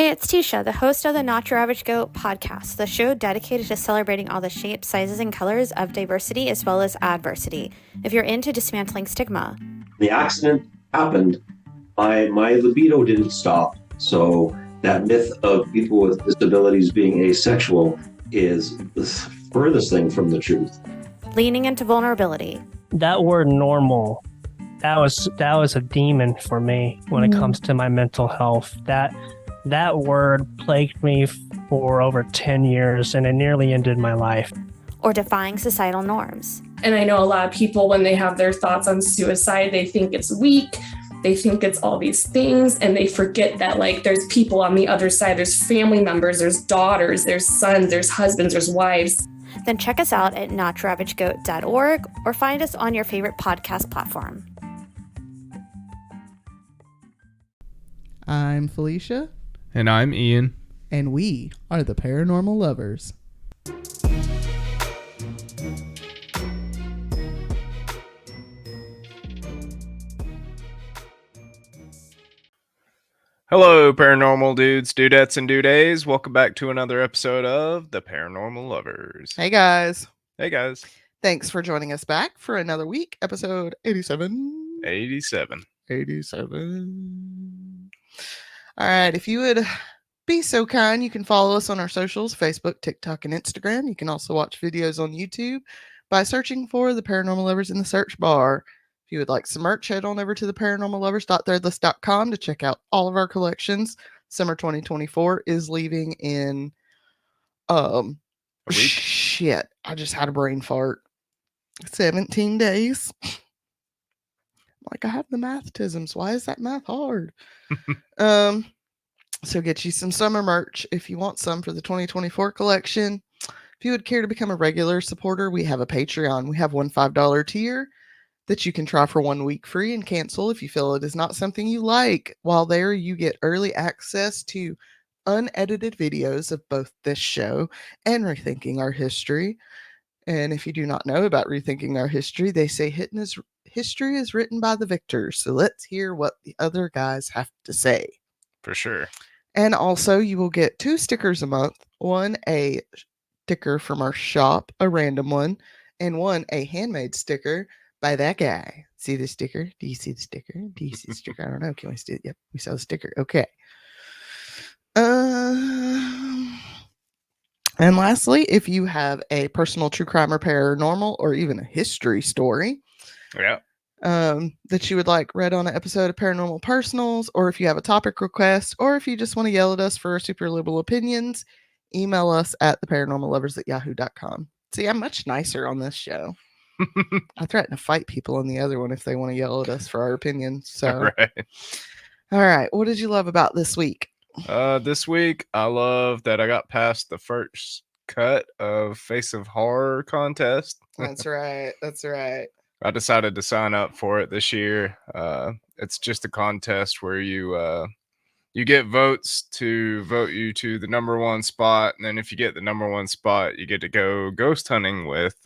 Hey, it's Tisha, the host of the Not Your Average Goat podcast, the show dedicated to celebrating all the shapes, sizes, and colors of diversity as well as adversity. If you're into dismantling stigma, the accident happened, my libido didn't stop. So that myth of people with disabilities being asexual is the furthest thing from the truth. leaning into vulnerability. That word normal, that was a demon for me when it comes to my mental health. That word plagued me for over 10 years, and it nearly ended my life. Or defying societal norms. And I know a lot of people, when they have their thoughts on suicide, they think it's weak, they think it's all these things, and they forget that there's people on the other side, there's family members, there's daughters, there's sons, there's husbands, there's wives. Then check us out at notyouraveragegoat.org or find us on your favorite podcast platform. I'm Felicia. And I'm Ian. And we are the Paranormal Lovers. Hello, paranormal dudes, dudettes, and dudays. Welcome back to another episode of the Paranormal Lovers. Hey guys. Hey guys. Thanks for joining us back for another week, episode 87. 87. All right, if you would be so kind, you can follow us on our socials, Facebook, TikTok, and Instagram. You can also watch videos on YouTube by searching for the Paranormal Lovers in the search bar. If you would like some merch, head on over to the paranormallovers.threadless.com to check out all of our collections. Summer 2024 is leaving in A week? shit. I just had a brain fart. 17 days. Like I have the mathtisms. Why is that math hard? So get you some summer merch if you want some for the 2024 collection. If you would care to become a regular supporter, we have a Patreon. We have one $5 tier that you can try for 1 week free and cancel if you feel it is not something you like. While there, you get early access to unedited videos of both this show and Rethinking Our History. And if you do not know about Rethinking Our History, they say history is written by the victors. So let's hear what the other guys have to say. For sure. And also, you will get 2 stickers a month. One, a sticker from our shop, a random one, and one, a handmade sticker by that guy. See the sticker? Do you see the sticker? Do you see the sticker? I don't know. Can we see it? Yep, we saw the sticker. Okay. And lastly, if you have a personal true crime or paranormal or even a history story, that you would like read on an episode of Paranormal Personals, or if you have a topic request, or if you just want to yell at us for super liberal opinions, email us at theparanormallovers@yahoo.com. See, I'm much nicer on this show. I threaten to fight people on the other one if they want to yell at us for our opinions. So, all right. What did you love about this week? This week, I love that I got past the first cut of Face of Horror contest. That's right. That's right. I decided to sign up for it this year. It's just a contest where you get votes to vote you to the number one spot, and then if you get the number one spot, you get to go ghost hunting with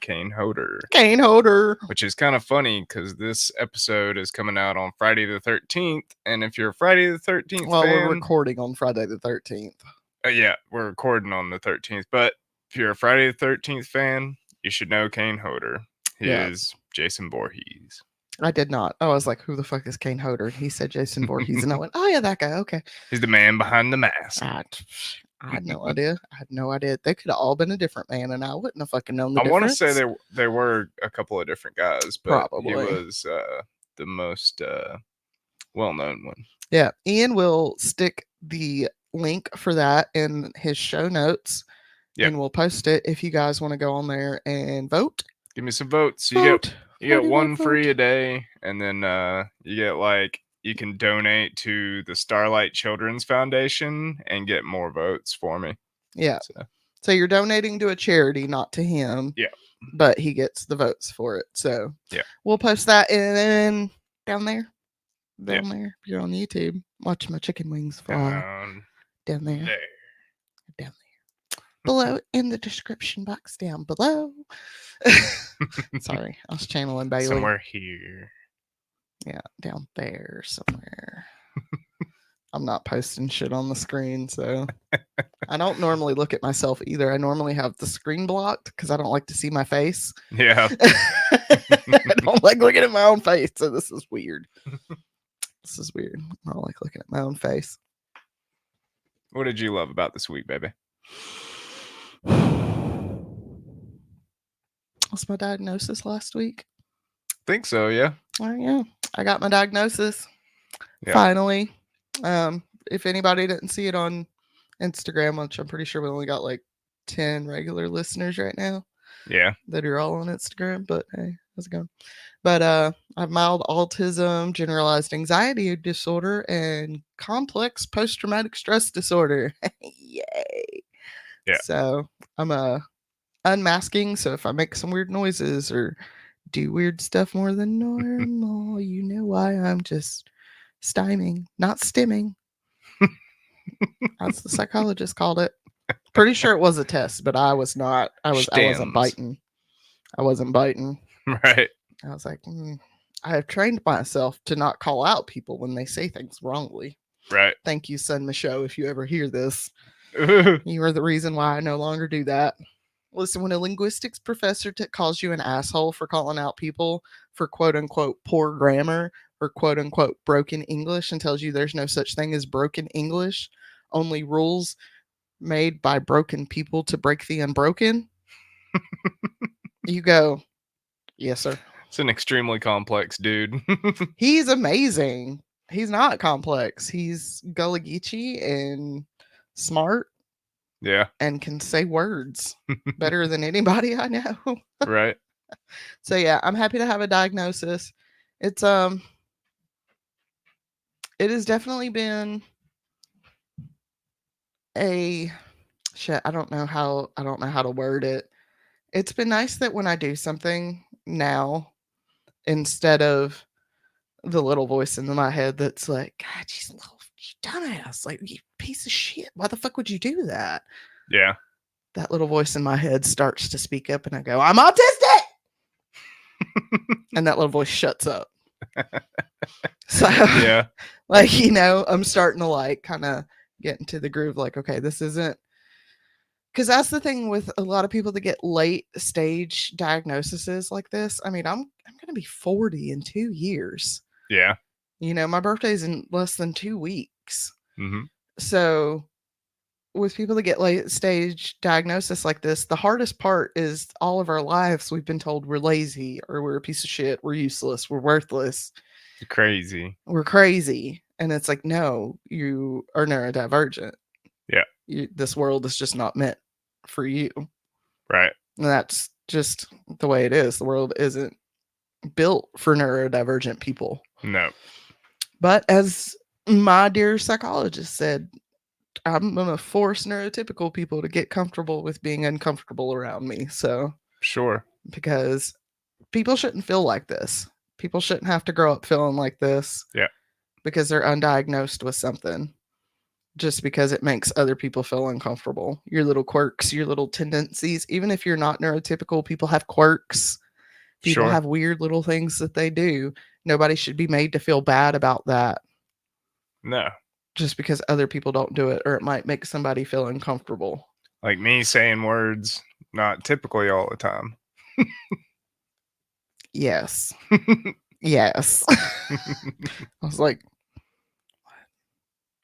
Kane Hodder. Kane Hodder, which is kind of funny because this episode is coming out on Friday the 13th, and if you're a Friday the 13th, we're recording on Friday the 13th. Yeah, we're recording on the 13th, but if you're a Friday the 13th fan, you should know Kane Hodder. He is Jason Voorhees. I did not. I was like, who the fuck is Kane Hodder? He said Jason Voorhees, and I went, oh yeah, that guy. Okay. He's the man behind the mask. I had no idea. They could have all been a different man, and I wouldn't have fucking known the difference. I want to say there were a couple of different guys, but probably he was the most well-known one. Yeah. Ian will stick the link for that in his show notes, and we'll post it if you guys want to go on there and vote. Give me some votes. You get one free a day, and then you get you can donate to the Starlight Children's Foundation and get more votes for me. Yeah. So you're donating to a charity, not to him. Yeah. But he gets the votes for it. So yeah, we'll post that in down there. If you're on YouTube, watch my chicken wings fly down there. Down there. Below in the description box down below. Sorry, I was channeling Bailey. Somewhere here. Yeah, down there somewhere. I'm not posting shit on the screen, so I don't normally look at myself either. I normally have the screen blocked because I don't like to see my face. Yeah. I don't like looking at my own face, so this is weird. This is weird. I don't like looking at my own face. What did you love about this week, baby? What's my diagnosis last week? Think so, yeah. Oh yeah, I got my diagnosis. Yeah. Finally. If anybody didn't see it on Instagram, which I'm pretty sure we only got like 10 regular listeners right now Yeah. that are all on Instagram, but hey, how's it going? But I have mild autism, generalized anxiety disorder, and complex post-traumatic stress disorder. Yay. Yeah. So I'm unmasking, so if I make some weird noises or do weird stuff more than normal, you know why. I'm just styming, not stimming. As the psychologist called it. Pretty sure it was a test, but I was not. I wasn't Stems. biting. I wasn't biting. Right. I was like, I have trained myself to not call out people when they say things wrongly. Right. Thank you, Son Michaud, if you ever hear this. You are the reason why I no longer do that. Listen, when a linguistics professor calls you an asshole for calling out people for quote unquote poor grammar or quote unquote broken English and tells you there's no such thing as broken English, only rules made by broken people to break the unbroken, you go, yes, sir. It's an extremely complex dude. He's amazing. He's not complex. He's gullah geechee and smart. Yeah. And can say words better than anybody I know. Right. So yeah, I'm happy to have a diagnosis. It's it has definitely been a shit. I don't know how to word it. It's been nice that when I do something now, instead of the little voice in my head that's like, God, you dumbass, like you piece of shit. Why the fuck would you do that? Yeah. That little voice in my head starts to speak up and I go, I'm autistic. And that little voice shuts up. So Yeah. like, you know, I'm starting to like kind of get into the groove. Like, okay, this isn't, because that's the thing with a lot of people that get late stage diagnoses like this. I mean, I'm going to be 40 in 2 years. Yeah. You know, my birthday's in less than 2 weeks. Mm-hmm. So with people that get late stage diagnosis like this, the hardest part is all of our lives we've been told we're lazy or we're a piece of shit, we're useless, we're worthless, Crazy. we're crazy. And it's like, no, you are neurodivergent. Yeah. This world is just not meant for you. Right. And that's just the way it is. The world isn't built for neurodivergent people. No. But as my dear psychologist said, I'm going to force neurotypical people to get comfortable with being uncomfortable around me. So, Sure. because people shouldn't feel like this. People shouldn't have to grow up feeling like this. Yeah. Because they're undiagnosed with something. Just because it makes other people feel uncomfortable. Your little quirks, your little tendencies. Even if you're not neurotypical, people have quirks. People have weird little things that they do. Nobody should be made to feel bad about that. No. Just because other people don't do it, or it might make somebody feel uncomfortable. Like me saying words not typically all the time. Yes. Yes. I was like,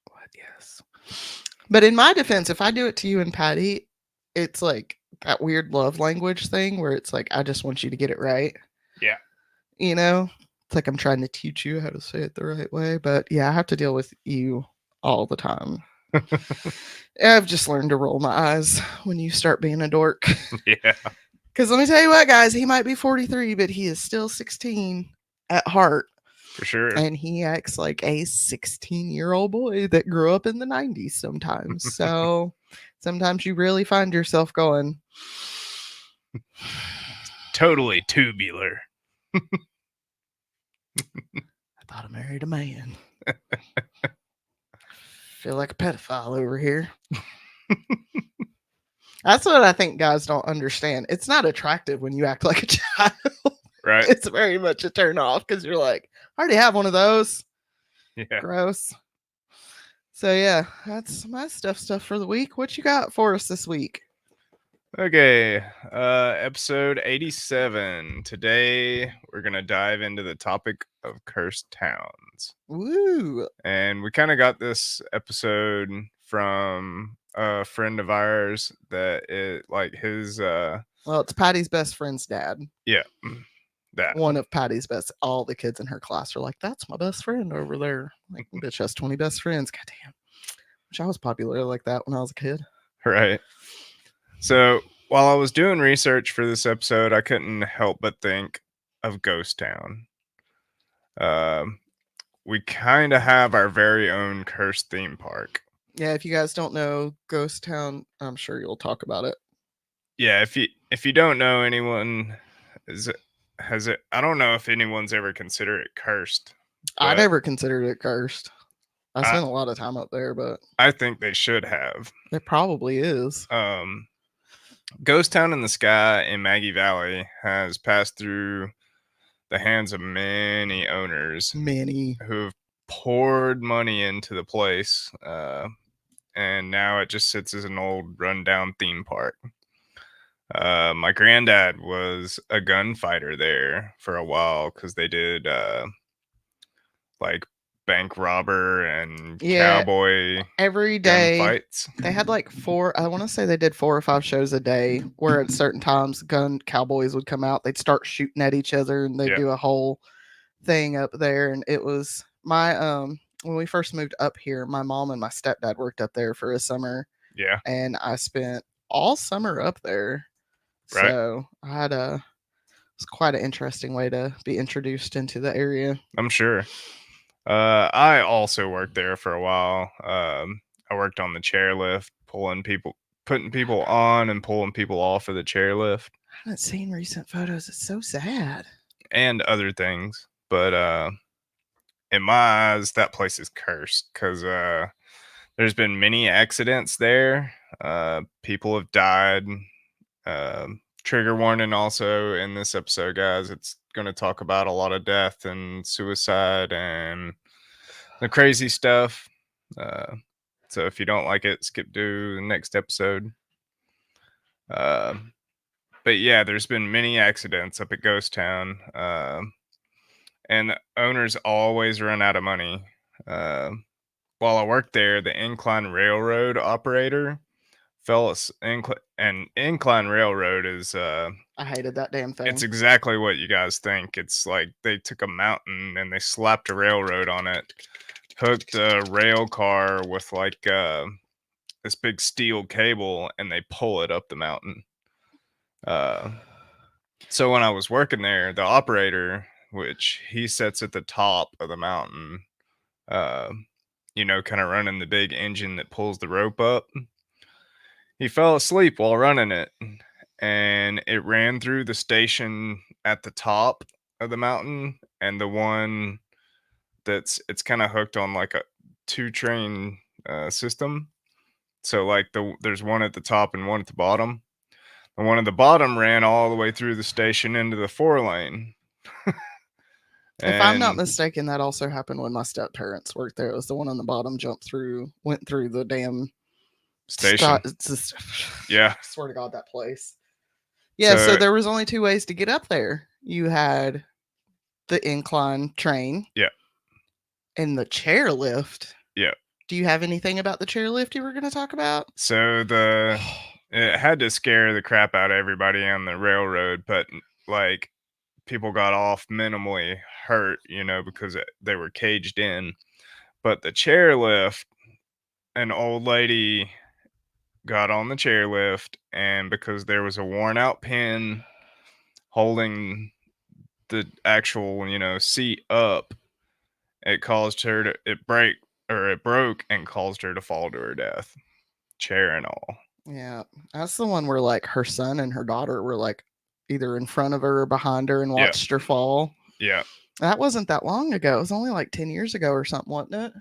what? Yes. But in my defense, if I do it to you and Patty, it's like that weird love language thing where it's like, I just want you to get it right. Yeah. You know, it's like I'm trying to teach you how to say it the right way. But yeah, I have to deal with you all the time. I've just learned to roll my eyes when you start being a dork. Yeah. Because let me tell you what, guys, he might be 43, but he is still 16 at heart. For sure. And he acts like a 16-year-old boy that grew up in the 90s sometimes. So sometimes you really find yourself going, totally tubular. I thought I married a man. Feel like a pedophile over here. That's what I think guys don't understand. It's not attractive when you act like a child. Right. It's very much a turn off because you're like, I already have one of those. Yeah. Gross. So yeah, that's my stuff for the week. What you got for us this week? Okay, episode 87. Today we're gonna dive into the topic of cursed towns. Woo! And we kind of got this episode from a friend of ours that his Well, it's Patty's best friend's dad. yeah, that One of Patty's best. All the kids in her class are like, "That's my best friend over there." Like, bitch has 20 best friends. Goddamn. Wish I was popular like that when I was a kid. right. So while I was doing research for this episode, I couldn't help but think of Ghost Town. We kind of have our very own cursed theme park. Yeah, if you guys don't know Ghost Town, I'm sure you'll talk about it. Yeah, if you don't know, anyone has it. I don't know if anyone's ever considered it cursed. I but never considered it cursed. I spent a lot of time up there, but I think they should have. it probably is. Ghost Town in the Sky in Maggie Valley has passed through the hands of many owners Many. who've poured money into the place, and now it just sits as an old rundown theme park. My granddad was a gunfighter there for a while because they did like bank robber and cowboy every day fights. They had like I want to say they did 4 or 5 shows a day where at certain times gun cowboys would come out. They'd start shooting at each other and they'd do a whole thing up there. And it was my when we first moved up here, my mom and my stepdad worked up there for a summer. Yeah. And I spent all summer up there. Right. So I had it was quite an interesting way to be introduced into the area. I'm sure. I also worked there for a while. I worked on the chairlift, putting people on and pulling people off of the chairlift. I haven't seen recent photos. It's so sad. And other things. But in my eyes, that place is cursed because there's been many accidents there. People have died. Trigger warning also in this episode, guys. It's going to talk about a lot of death and suicide and the crazy stuff. So if you don't like it, skip to the next episode. But yeah, there's been many accidents up at Ghost Town. And the owners always run out of money. While I worked there, the incline railroad operator incline railroad is I hated that damn thing. It's exactly what you guys think. It's like they took a mountain and they slapped a railroad on it, hooked a rail car with like this big steel cable, and they pull it up the mountain. So when I was working there, the operator, which he sits at the top of the mountain, kind of running the big engine that pulls the rope up, he fell asleep while running it, and it ran through the station at the top of the mountain, and the one it's kind of hooked on like a 2-train system. So like there's one at the top and one at the bottom. The one at the bottom ran all the way through the station into the 4-lane. If I'm not mistaken, that also happened when my step parents worked there. It was the one on the bottom went through the damn station. Yeah. I swear to God, that place. Yeah, so there was only 2 ways to get up there. You had the incline train. Yeah. And the chairlift. Yeah. Do you have anything about the chairlift you were going to talk about? So it had to scare the crap out of everybody on the railroad, but like people got off minimally hurt, because they were caged in. But the chairlift, an old lady got on the chairlift, and because there was a worn out pin holding the actual, seat up, it caused her to it broke and caused her to fall to her death, chair and all. Yeah, that's the one where like her son and her daughter were like either in front of her or behind her and watched her fall. Yeah. That wasn't that long ago. It was only like 10 years ago or something, wasn't it?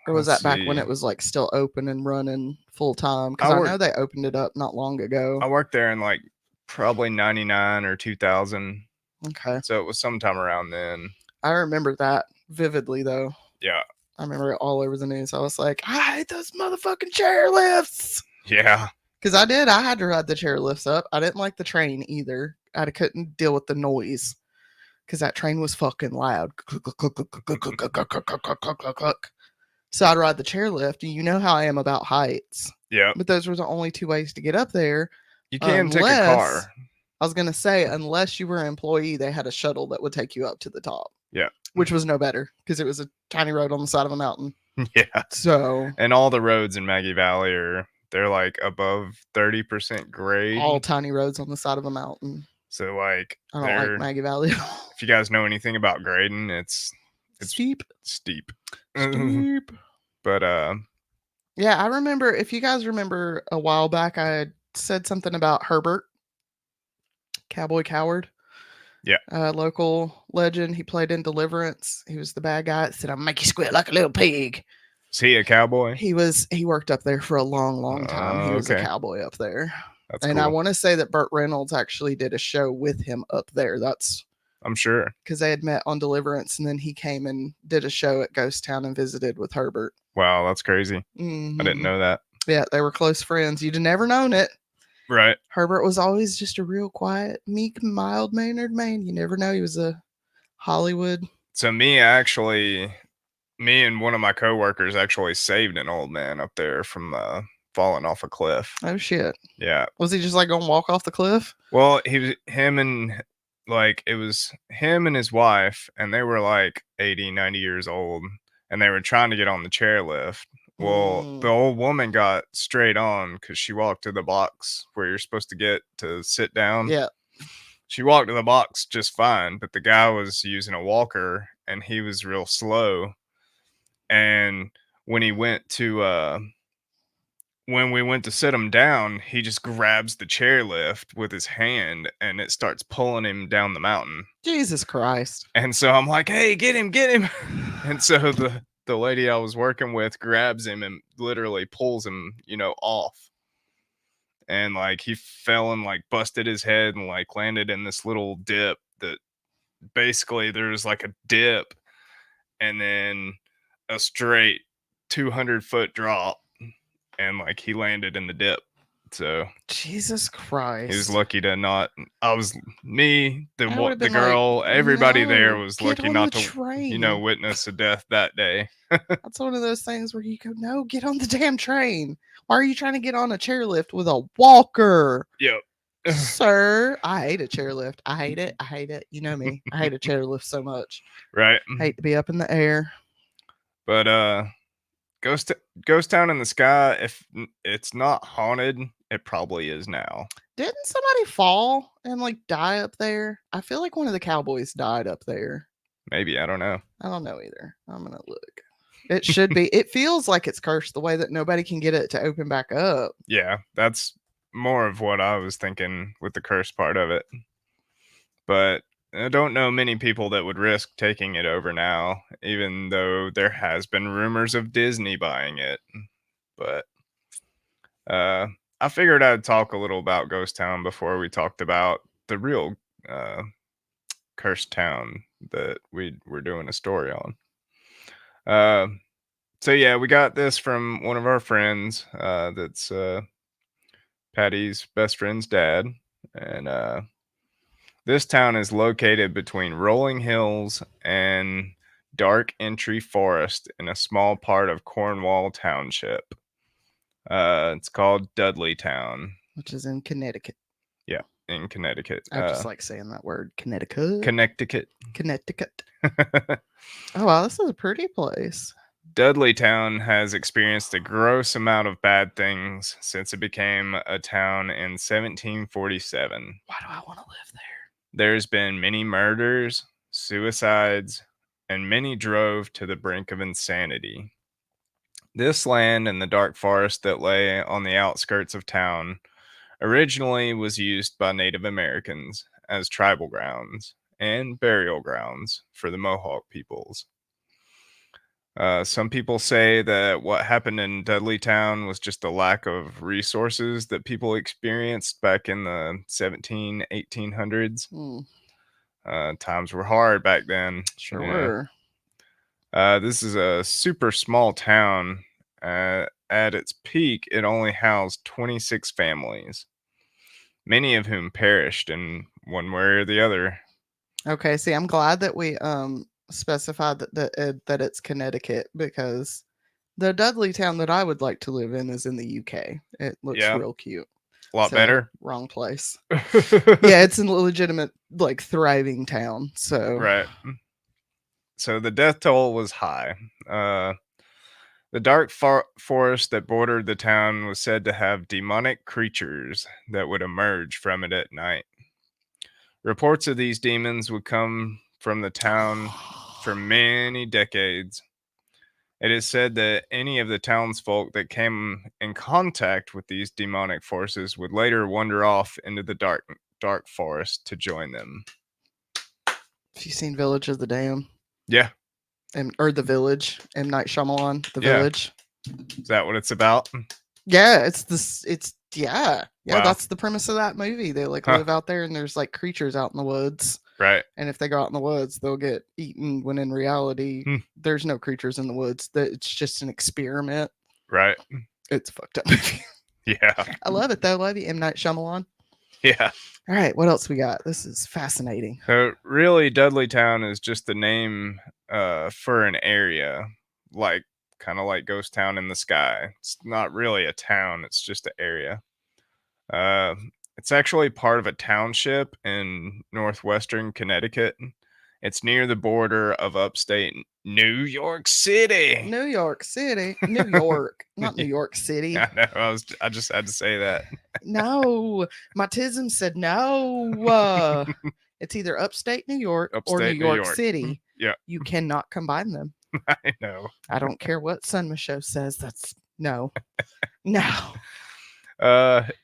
Or was that back when it was like still open and running full time? Because I know they opened it up not long ago. I worked there in like probably 99 or 2000. Okay. So it was sometime around then. I remember that vividly though. Yeah. I remember it all over the news. I was like, I hate those motherfucking chairlifts. Yeah. Because I did. I had to ride the chairlifts up. I didn't like the train either. I couldn't deal with the noise because that train was fucking loud. So I'd ride the chairlift. And you know how I am about heights. Yeah. But those were the only two ways to get up there. You can take a car. I was going to say, unless you were an employee, they had a shuttle that would take you up to the top. Yeah. Which was no better because it was a tiny road on the side of a mountain. Yeah. So. And all the roads in Maggie Valley they're like above 30% grade. All tiny roads on the side of a mountain. So like I don't like Maggie Valley at all. If you guys know anything about grading, it's steep. Steep. But yeah, I remember, if you guys remember a while back, I had said something about Herbert, Cowboy Coward. Yeah. Local legend. He played in Deliverance. He was the bad guy that said, I'll make you squeal like a little pig. Is he a cowboy? He worked up there for a long time. He was a cowboy up there. That's and cool. I want to say that Burt Reynolds actually did a show with him up there. I'm sure. Because they had met on Deliverance, and then he came and did a show at Ghost Town and visited with Herbert. Wow, that's crazy. Mm-hmm. I didn't know that. Yeah, they were close friends. You'd have never known it. Right. Herbert was always just a real quiet, meek, mild-mannered man. You never know he was a Hollywood. So me and one of my coworkers actually saved an old man up there from falling off a cliff. Oh shit. Yeah. Was he just like gonna walk off the cliff? Well, it was him and his wife, and they were like 80, 90 years old, and they were trying to get on the chairlift. Well, the old woman got straight on because she walked to the box where you're supposed to get to sit down. Yeah. She walked to the box just fine, but the guy was using a walker, and he was real slow. And when we went to sit him down, he just grabs the chairlift with his hand, and it starts pulling him down the mountain. Jesus Christ. And so I'm like, hey, get him. And so the lady I was working with grabs him and literally pulls him, off. And like he fell and like busted his head and like landed in this little dip that basically there's like a dip and then a straight 200-foot drop, and like he landed in the dip. So Jesus Christ, he was lucky to not. The girl, like, everybody there was get lucky on not the to, train. Witness a death that day. That's one of those things where you go, no, get on the damn train. Why are you trying to get on a chairlift with a walker? Yep. Sir, I hate a chairlift. I hate it. You know me. I hate a chairlift so much. Right. Hate to be up in the air. But Ghost Town in the Sky, if it's not haunted, it probably is now. Didn't somebody fall and like die up there? I feel like one of the cowboys died up there. Maybe, I don't know. I don't know either. I'm gonna look. It should be. It feels like it's cursed the way that nobody can get it to open back up. Yeah, that's more of what I was thinking with the curse part of it. But I don't know many people that would risk taking it over now, even though there has been rumors of Disney buying it. But I figured I'd talk a little about Ghost Town before we talked about the real cursed town that we're doing a story on. So yeah, we got this from one of our friends. That's Patty's best friend's dad, and this town is located between rolling hills and dark entry forest in a small part of Cornwall Township. It's called Dudley Town, which is in Connecticut. Yeah, in Connecticut. I just like saying that word, Connecticut. Connecticut. Oh wow, this is a pretty place. Dudley Town has experienced a gross amount of bad things since it became a town in 1747. Why do I want to live there? There's been many murders, suicides, and many drove to the brink of insanity. This land and the dark forest that lay on the outskirts of town originally was used by Native Americans as tribal grounds and burial grounds for the Mohawk peoples. Some people say that what happened in Dudley Town was just a lack of resources that people experienced back in the 1800s. Times were hard back then. Sure were. This is a super small town. At its peak, it only housed 26 families, many of whom perished in one way or the other. Okay, see, I'm glad that we specified that it's Connecticut, because the Dudley town that I would like to live in is in the UK. It looks Yeah. real cute. A lot So, better. Wrong place. Yeah, it's a legitimate, like, thriving town. So Right. So the death toll was high. The dark forest that bordered the town was said to have demonic creatures that would emerge from it at night. Reports of these demons would come from the town for many decades. It is said that any of the townsfolk that came in contact with these demonic forces would later wander off into the dark forest to join them. Have you seen Village of the Dam? Yeah. Or The Village, M. Night Shyamalan, The Yeah. Village. Is that what it's about? Yeah, it's yeah. Wow. That's the premise of that movie. They like live out there, and there's like creatures out in the woods. Right. And if they go out in the woods, they'll get eaten, when in reality, there's no creatures in the woods. It's just an experiment. Right. It's a fucked up movie. Yeah. I love it though. Love you, M. Night Shyamalan. Yeah. All right, what else we got? This is fascinating. So really, Dudleytown is just the name for an area, like kind of like Ghost Town in the Sky. It's not really a town; it's just an area. It's actually part of a township in northwestern Connecticut. It's near the border of upstate New York City. New York City. New York. Not New York City. I know. I just had to say that. No. My tism said no. It's either upstate New York or New York City. Yeah. You cannot combine them. I know. I don't care what Sun Michaud says. That's no. No.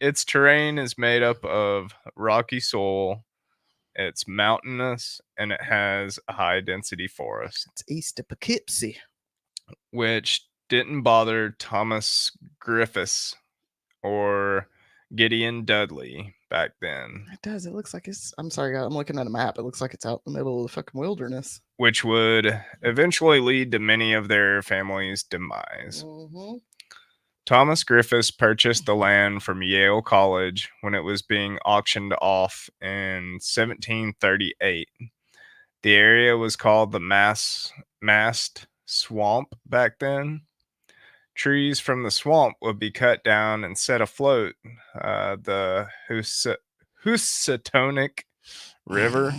Its terrain is made up of rocky soil. It's mountainous and it has a high density forest. It's east of Poughkeepsie, which didn't bother Thomas Griffiths or Gideon Dudley back then. It does. It looks like it's. I'm sorry, I'm looking at a map. It looks like it's out in the middle of the fucking wilderness. Which would eventually lead to many of their families' demise. Mm-hmm. Thomas Griffiths purchased the land from Yale College when it was being auctioned off in 1738. The area was called the Mast Swamp back then. Trees from the swamp would be cut down and set afloat the Housatonic River,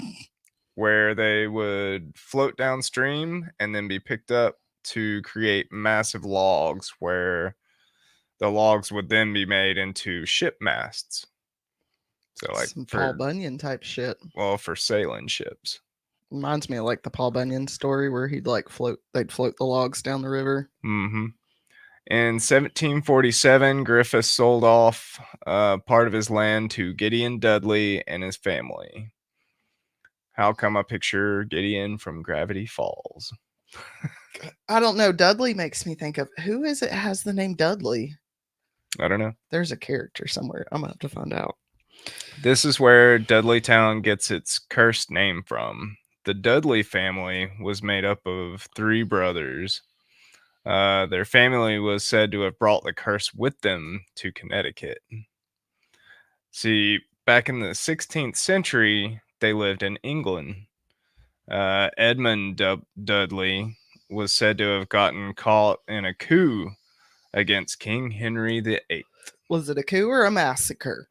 where they would float downstream and then be picked up to create massive logs, where the logs would then be made into ship masts. So, like some Paul Bunyan type shit. Well, for sailing ships. Reminds me of like the Paul Bunyan story where they'd float the logs down the river. Mm-hmm. In 1747, Griffiths sold off part of his land to Gideon Dudley and his family. How come I picture Gideon from Gravity Falls? I don't know. Dudley makes me think of, who is it has the name Dudley? I don't know. There's a character somewhere. I'm going to have to find out. This is where Dudleytown gets its cursed name from. The Dudley family was made up of 3 brothers. Their family was said to have brought the curse with them to Connecticut. See, back in the 16th century, they lived in England. Edmund Dudley was said to have gotten caught in a coup against King Henry VIII. Was it a coup or a massacre?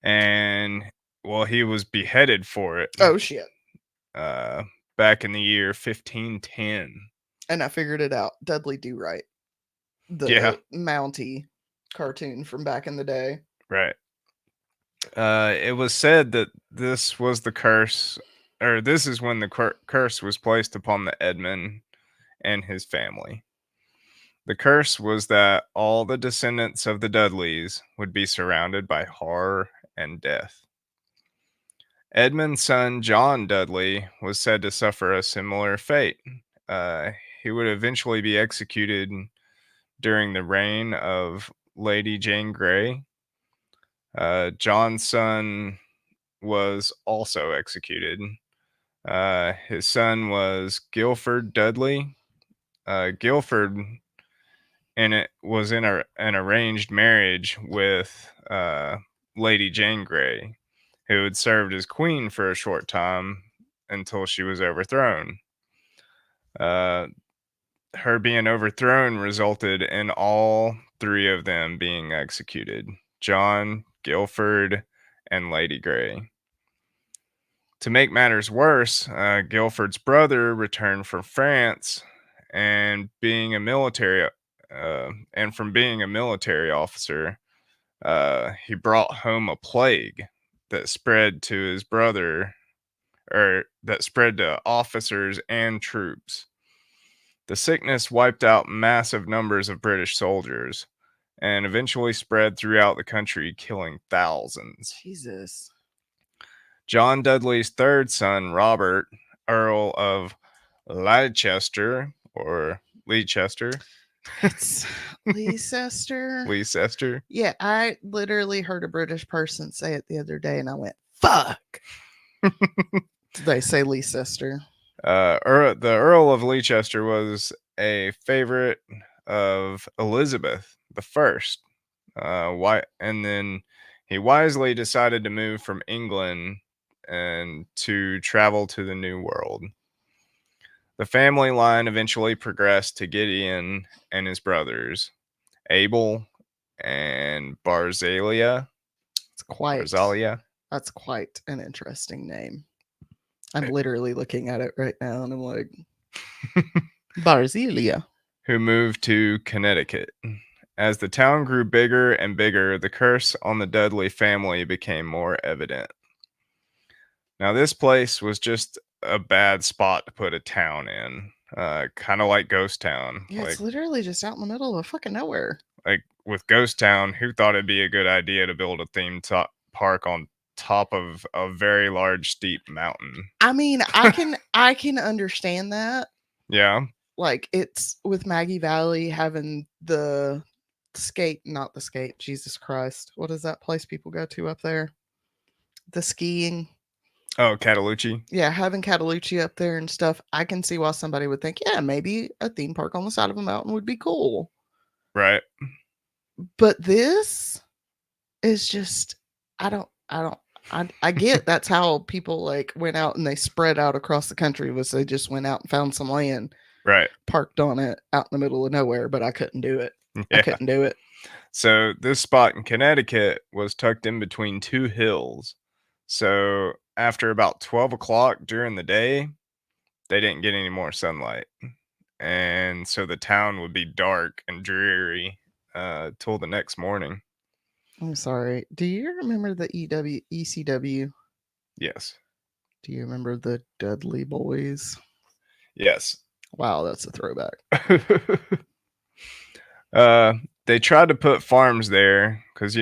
And, well, he was beheaded for it. Oh, shit. Back in the year 1510. And I figured it out. Dudley Do Right. The Mountie cartoon from back in the day. Right. It was said that this was the curse, or this is when the curse was placed upon the Edmund and his family. The curse was that all the descendants of the Dudleys would be surrounded by horror and death. Edmund's son, John Dudley, was said to suffer a similar fate. He would eventually be executed during the reign of Lady Jane Grey. John's son was also executed. His son was Guilford Dudley, Guilford was in an arranged marriage with Lady Jane Grey, who had served as queen for a short time until she was overthrown. Her being overthrown resulted in all three of them being executed: John, Guilford, and Lady Grey. To make matters worse, Guilford's brother returned from France, and being a military from being a military officer, he brought home a plague that spread to his brother, or that spread to officers and troops. The sickness wiped out massive numbers of British soldiers and eventually spread throughout the country, killing thousands. Jesus. John Dudley's third son, Robert, Earl of Leicester, or Leicester. It's Leicester. Leicester. Yeah, I literally heard a British person say it the other day, and I went, "Fuck." They say Leicester. The Earl of Leicester was a favorite of Elizabeth the First. And then he wisely decided to move from England and to travel to the New World. The family line eventually progressed to Gideon and his brothers, Abel and Barzalia. That's quite an interesting name. I'm literally looking at it right now, and I'm like, Barzalia. Who moved to Connecticut. As the town grew bigger and bigger, the curse on the Dudley family became more evident. Now, this place was just a bad spot to put a town in, kind of like Ghost Town. Yeah, it's literally just out in the middle of fucking nowhere. Like with Ghost Town, who thought it'd be a good idea to build a theme park on top of a very large, steep mountain? I mean, I can understand that. Yeah. Like, it's with Maggie Valley having not the skate, Jesus Christ. What is that place people go to up there? The skiing. Oh, Cataloochee. Yeah, having Cataloochee up there and stuff. I can see why somebody would think, yeah, maybe a theme park on the side of a mountain would be cool. Right. But this is just, I get that's how people like went out and they spread out across the country, was they just went out and found some land, right, parked on it out in the middle of nowhere, but I couldn't do it. Yeah. I couldn't do it. So this spot in Connecticut was tucked in between two hills. So after about 12 o'clock during the day, they didn't get any more sunlight. And so the town would be dark and dreary till the next morning. I'm sorry. Do you remember the ECW? Yes. Do you remember the Dudley Boys? Yes. Wow, that's a throwback. They tried to put farms there because,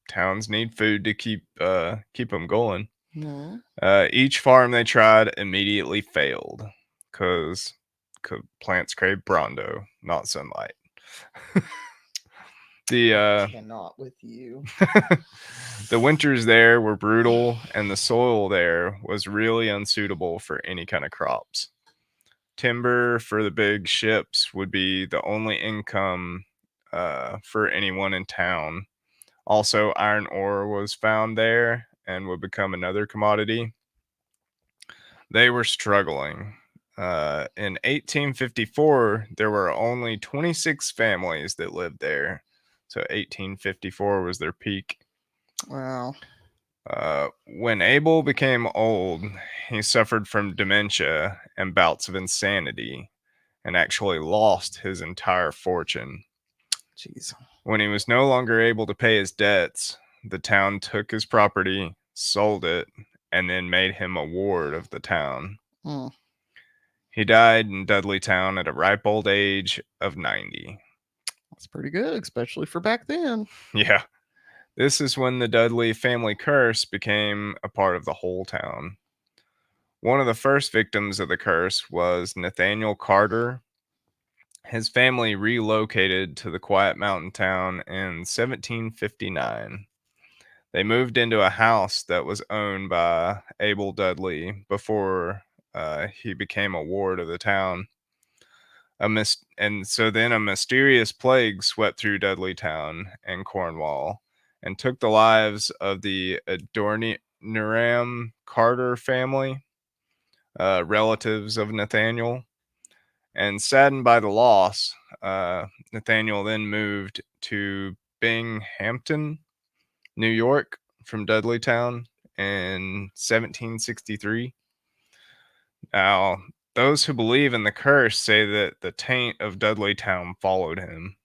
towns need food to keep them going. No. Each farm they tried immediately failed because plants crave Brondo, not sunlight. I cannot with you. The winters there were brutal, and the soil there was really unsuitable for any kind of crops. Timber for the big ships would be the only income for anyone in town. Also, iron ore was found there and would become another commodity. They were struggling. In 1854, there were only 26 families that lived there. So 1854 was their peak. Wow. When Abel became old, he suffered from dementia and bouts of insanity and actually lost his entire fortune. Jeez. When he was no longer able to pay his debts, the town took his property, sold it, and then made him a ward of the town. Mm. He died in Dudley Town at a ripe old age of 90. That's pretty good, especially for back then. Yeah. This is when the Dudley family curse became a part of the whole town. One of the first victims of the curse was Nathaniel Carter. His family relocated to the quiet mountain town in 1759. They moved into a house that was owned by Abel Dudley before he became a ward of the town. And so then a mysterious plague swept through Dudleytown and Cornwall and took the lives of the Adoniram Carter family, relatives of Nathaniel. And saddened by the loss, Nathaniel then moved to Binghamton, New York, from Dudleytown in 1763. Now, those who believe in the curse say that the taint of Dudleytown followed him.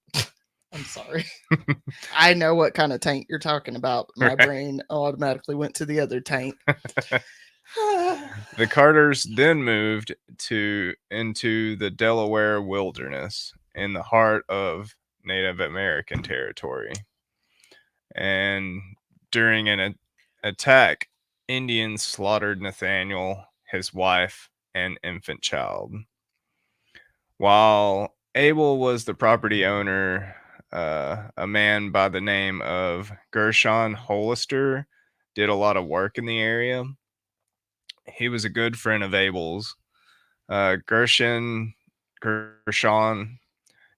I'm sorry. I know what kind of taint you're talking about. My Right. brain automatically went to the other taint. The Carters then moved into the Delaware wilderness in the heart of Native American territory. And during an attack, Indians slaughtered Nathaniel, his wife, and infant child. While Abel was the property owner, a man by the name of Gershon Hollister did a lot of work in the area. He was a good friend of Abel's. Gershon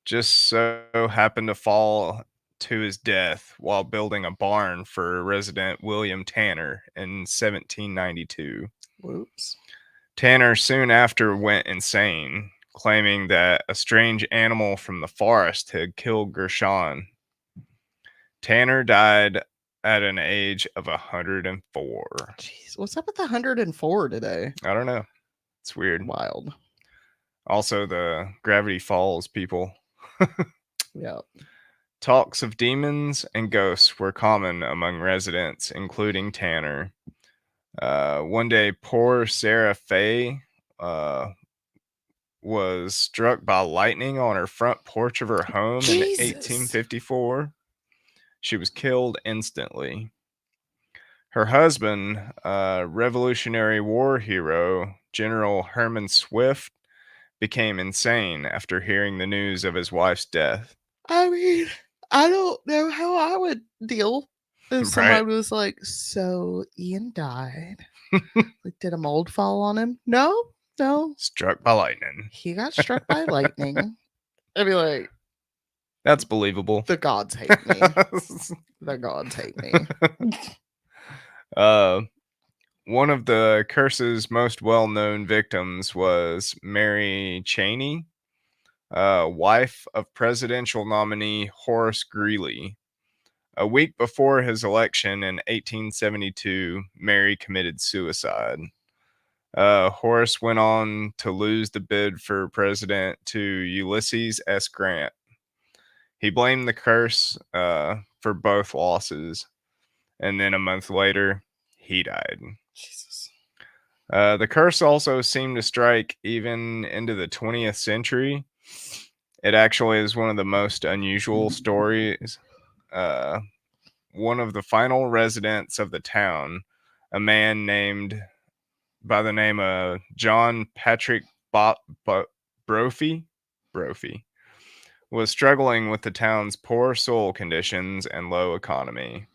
just so happened to fall to his death while building a barn for resident William Tanner in 1792. Whoops. Tanner soon after went insane, claiming that a strange animal from the forest had killed Gershon. Tanner died at an age of 104. Jeez, what's up with the 104 today? I don't know. It's weird. Wild. Also, the Gravity Falls people. Yeah. Talks of demons and ghosts were common among residents, including Tanner. One day, poor Sarah Fay was struck by lightning on her front porch of her home Jesus. in 1854. She was killed instantly. Her husband, Revolutionary War hero General Herman Swift, became insane after hearing the news of his wife's death. I mean, I don't know how I would deal if somebody Right. was like, so Ian died. Like, did a mold fall on him? No. Struck by lightning. He got struck by lightning. I'd be like, That's believable. the gods hate me. The gods hate me. One of the curse's most well-known victims was Mary Cheney, wife of presidential nominee Horace Greeley. A week before his election in 1872, Mary committed suicide. Horace went on to lose the bid for president to Ulysses S. Grant. He blamed the curse for both losses, and then a month later, he died. Jesus. The curse also seemed to strike even into the 20th century. It actually is one of the most unusual stories. One of the final residents of the town, a man named by the name of John Patrick Brophy, was struggling with the town's poor soil conditions and low economy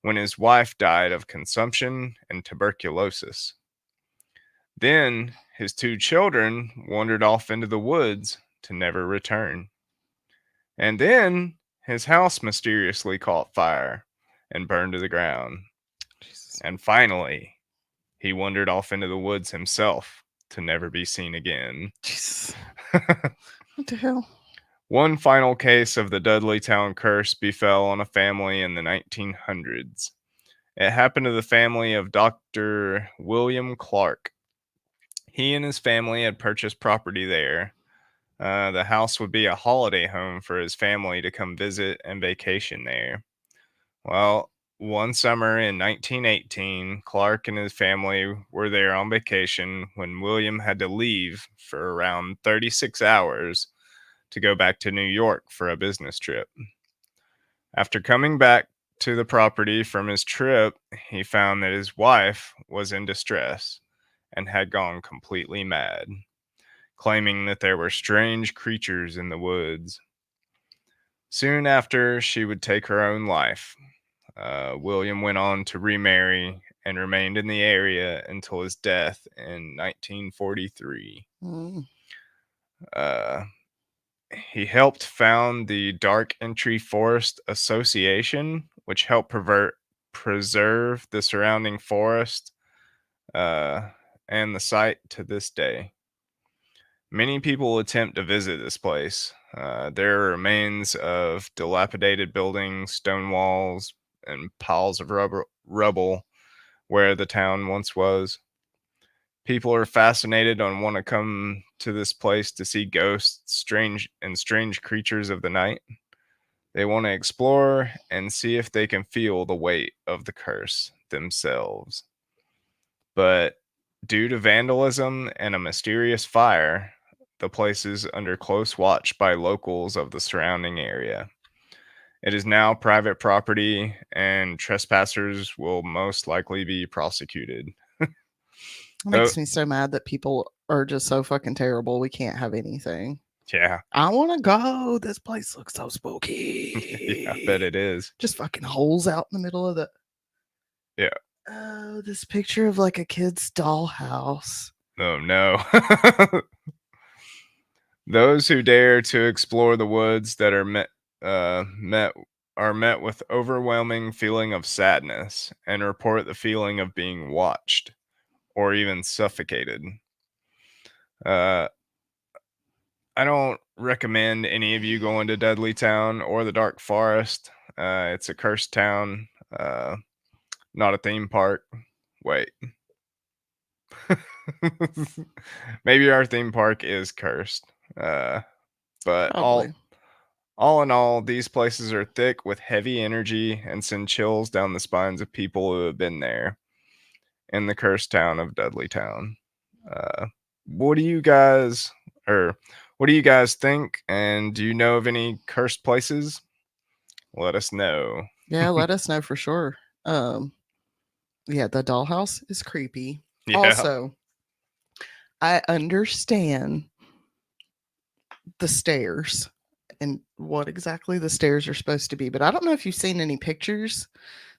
when his wife died of consumption and tuberculosis. Then his two children wandered off into the woods to never return. And then his house mysteriously caught fire and burned to the ground. Jesus. And finally, he wandered off into the woods himself to never be seen again. Jesus. What the hell? One final case of the Dudleytown curse befell on a family in the 1900s. It happened to the family of Dr. William Clark. He and his family had purchased property there. The house would be a holiday home for his family to come visit and vacation there. Well, one summer in 1918, Clark and his family were there on vacation when William had to leave for around 36 hours to go back to New York for a business trip. After coming back to the property from his trip, he found that his wife was in distress and had gone completely mad, claiming that there were strange creatures in the woods. Soon after she would take her own life, William went on to remarry and remained in the area until his death in 1943. Mm. he helped found the Dark Entry Forest Association, which helped preserve the surrounding forest and the site to this day. Many people attempt to visit this place. There are remains of dilapidated buildings, stone walls, and piles of rubble where the town once was. People are fascinated and want to come to this place to see ghosts, strange creatures of the night. They want to explore and see if they can feel the weight of the curse themselves. But due to vandalism and a mysterious fire, the place is under close watch by locals of the surrounding area. It is now private property, and trespassers will most likely be prosecuted. It makes me so mad that people are just so fucking terrible. We can't have anything. Yeah. I want to go. This place looks so spooky. Yeah, I bet it is. Just fucking holes out in the middle of the. Yeah. Oh, this picture of like a kid's dollhouse. Oh, no. Those who dare to explore the woods that are met with overwhelming feeling of sadness and report the feeling of being watched or even suffocated. I don't recommend any of you going to Dudley Town or the Dark Forest. It's a cursed town, not a theme park. Wait. Maybe our theme park is cursed. But Probably. all in all, these places are thick with heavy energy and send chills down the spines of people who have been there in the cursed town of Dudley Town. What do you guys think? And do you know of any cursed places? Let us know. Yeah, let us know for sure. Yeah, the dollhouse is creepy. Yeah. Also, I understand the stairs and what exactly the stairs are supposed to be, but I don't know if you've seen any pictures.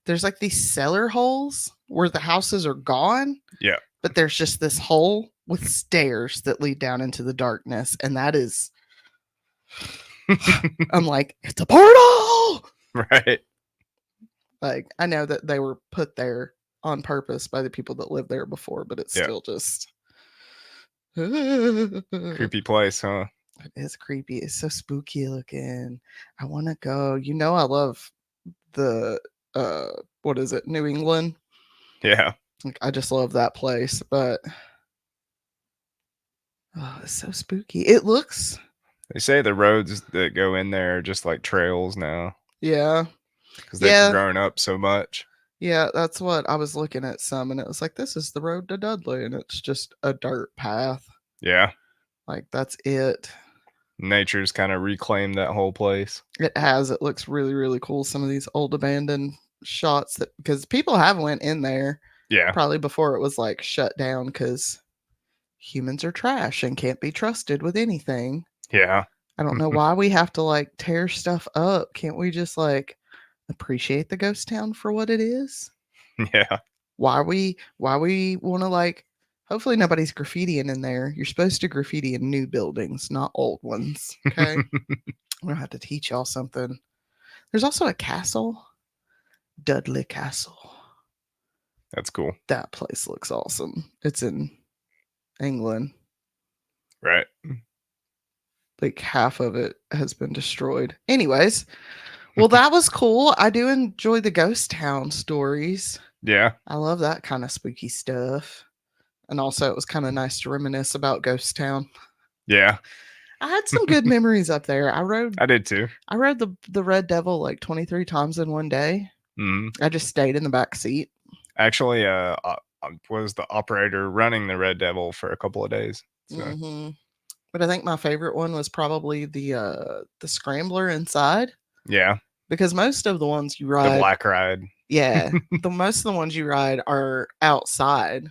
There's like these cellar holes where the houses are gone. Yeah. But there's just this hole with stairs that lead down into the darkness, and that is I'm like, it's a portal. Right. Like, I know that they were put there on purpose by the people that lived there before, but it's still just creepy place, huh? It is creepy. It's so spooky looking. I want to go. You know, I love the what is it, New England? Yeah. Like, I just love that place, but oh, it's so spooky. It looks. They say the roads that go in there are just like trails now. Yeah. Because they've grown up so much. Yeah, that's what I was looking at some, and it was like, this is the road to Dudley, and it's just a dirt path. Yeah. Like, that's it. Nature's kind of reclaimed that whole place. It has. It looks really, really cool. Some of these old abandoned shots that, because people have went in there. Yeah. Probably before it was like shut down because humans are trash and can't be trusted with anything. Yeah. I don't know why we have to like tear stuff up. Can't we just like appreciate the ghost town for what it is? Yeah. Why we want to like, hopefully nobody's graffitiing in there. You're supposed to graffiti in new buildings, not old ones. Okay. I'm gonna have to teach y'all something. There's also a castle, Dudley Castle. That's cool. That place looks awesome. It's in England. Right. Like half of it has been destroyed. Anyways, well, that was cool. I do enjoy the ghost town stories. Yeah. I love that kind of spooky stuff. And also, it was kind of nice to reminisce about ghost town. Yeah. I had some good memories up there. I did too. I rode the Red Devil like 23 times in one day. Mm-hmm. I just stayed in the back seat. Actually, I was the operator running the Red Devil for a couple of days. So. Mm-hmm. But I think my favorite one was probably the Scrambler inside. Yeah. Because most of the ones you ride, the black ride. Yeah, most of the ones you ride are outside.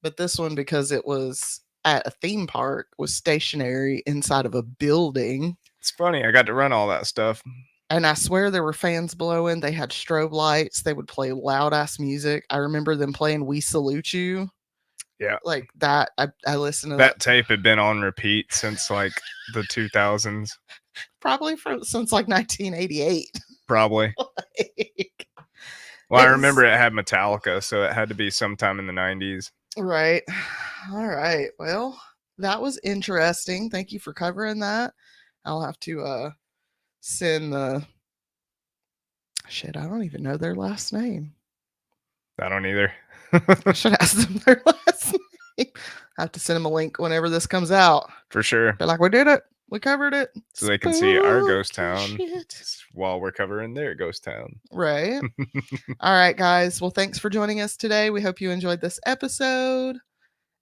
But this one, because it was at a theme park, was stationary inside of a building. It's funny. I got to run all that stuff. And I swear there were fans blowing. They had strobe lights. They would play loud ass music. I remember them playing We Salute You. Yeah. Like that. I listened to That tape had been on repeat since like the 2000s. probably since like 1988. Probably. Like, Well, I it's- remember it had Metallica, so it had to be sometime in the 90s. Right. All right. Well, that was interesting. Thank you for covering that. I'll have to send the shit. I don't even know their last name. I don't either. I should ask them their last name. I have to send them a link whenever this comes out. For sure. Be like, we did it. We covered it. So they can see our Spooky ghost town shit. while we're covering their ghost town. Right. All right, guys. Well, thanks for joining us today. We hope you enjoyed this episode.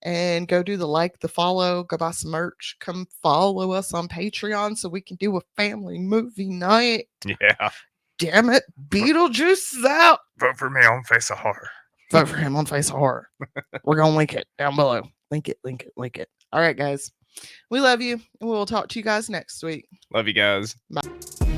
And go do the like, the follow, go buy some merch. Come follow us on Patreon so we can do a family movie night. Yeah. Damn it. Beetlejuice is out. Vote for me on Face of Horror. Vote for him on Face of Horror. We're going to link it down below. Link it, link it, link it. All right, guys. We love you, and we will talk to you guys next week. Love you guys. Bye.